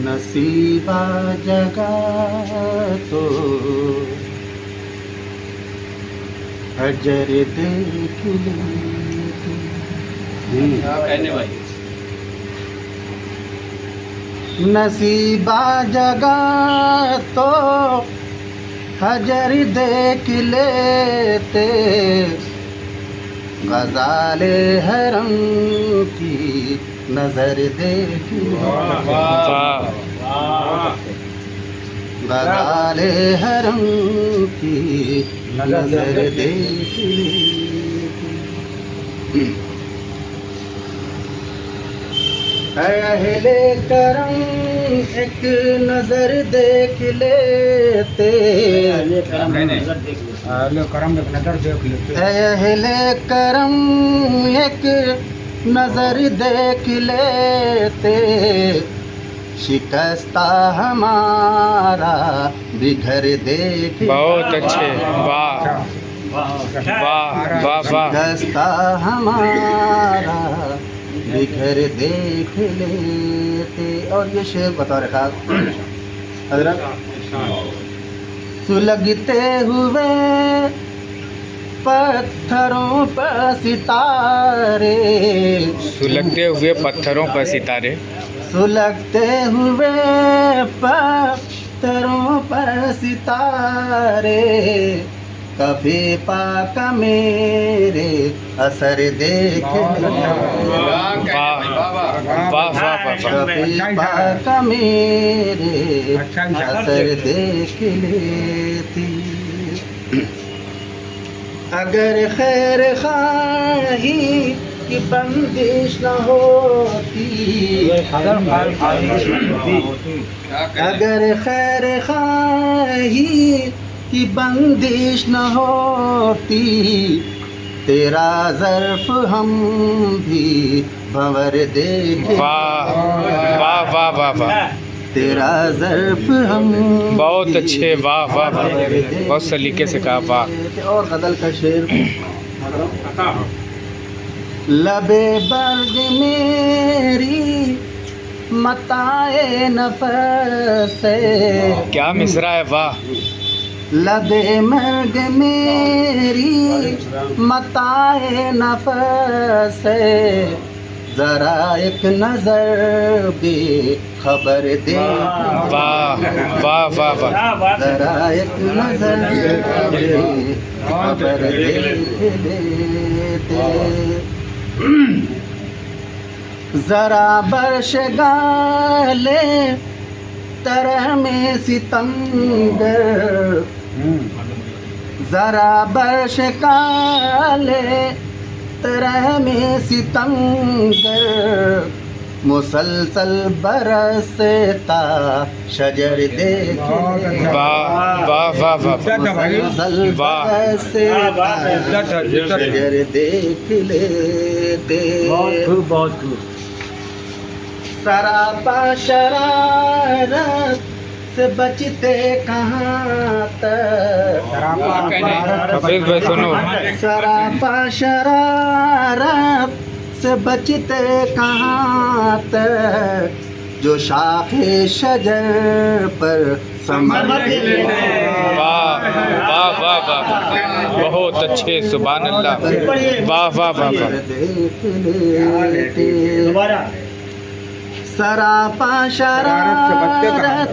नसीबा जगा तो हजर देख लेते। नसीबा जगा तो हजर देख लेते, गज़ाले हरम की नजर देख गज़ाले हरम की नजर देख अहले करम एक नजर देख लेते, अहले करम एक नजर देख लेते, अहले करम एक नजर देख लेते, शिकस्ता हमारा बिखर देख। बहुत अच्छे, वाह वाह वाह वाह। शिकस्ता हमारा बिखर देख लेते। और ये शेर बता रखा हजरत, सुलगते हुए पत्थरों पर सितारे, सुलगते हुए पत्थरों पर सितारे, सुलगते हुए पत्थरों पर सितारे, कभी पाक मेरे असर देख कभी पाक मेरे असर देख लेती। अगर खैर खाही की बंदिश न होती, अगर खैर खाही की बंदिश न होती, तेरा ज़र्फ हम भी भंवर देख। वाह वाह वाह वाह वाह, तेरा ज़र्फ हम बहुत अच्छे, वाह वाह वाह, बहुत सलीके से कहा, वाह। और गज़ल का शेर, लबे बर्ग मेरी मताए नफ़स, क्या मिसरा है, वाह। लबे मर्ग मेरी मताए नफ़स, जरा एक नजर भी खबर दे। वाह वाह वाह वाह, जरा एक नजर भी खबर देते, जरा बर्श गाले तरह में सितमगर, जरा बर्श काले तरह में सितमगर, मुसलसल बरसता शजर देख। वाह वाह वाह वाह, मुसलसल बरसता शजर देख लेते। सरापा शरारत से बचते कहाँ तक, सुनो, सरापा शरारत से बचते कहाँ तक, जो शाखे शजर पर समर। वाह वाह वाह वाह, बहुत अच्छे, सुभान अल्लाह, वाह वाह वाह वाह। सरापा शरारत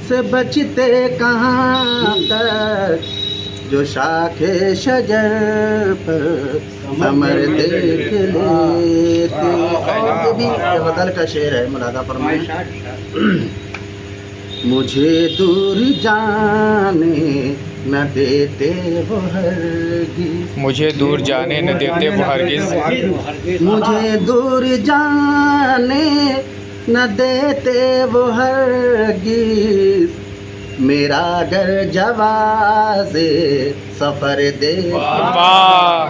से बचते कहाँ तक, जो शाखे शजर पर समर देख लेते। और भी गज़ल का शेर है, मुलादा फरमाएं। मुझे दूर जाने न देते वो हरगिज़, मुझे दूर जाने न देते वो हरगिज़, मुझे दूर जाने न देते वो हरगिज़, मेरा घर जवाज़े सफ़र दे। वाह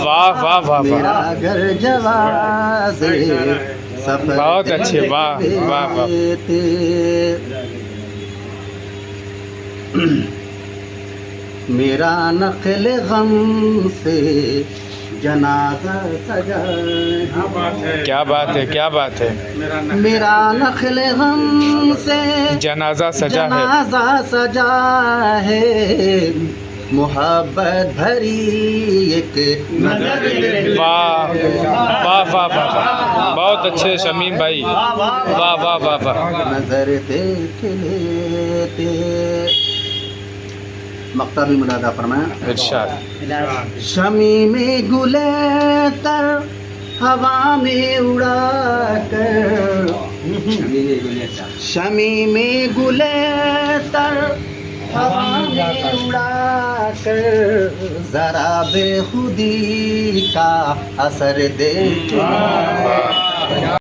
वाह वाह वाह, मेरा घर जवाज़े सफ़र बहुत अच्छे, वाह वाह वाह। मेरा नक़ल गम से जनाजा सजा क्या बात है, क्या बात है। मेरा नखल गम से जनाजा सजा है। जनाजा सजा है मोहब्बत भरी एक नजर वाह वाह वाह वाह, बहुत अच्छे शमीम भाई, वाह वाह वाह वाह। नजर देख लेते। मक्ता भी मुलादा फरमाया। इरशाद। शमी में गुले तर हवा में उड़ा कर, शमी में गुले तर हवा में उड़ा कर जरा बेखुदी का असर देख।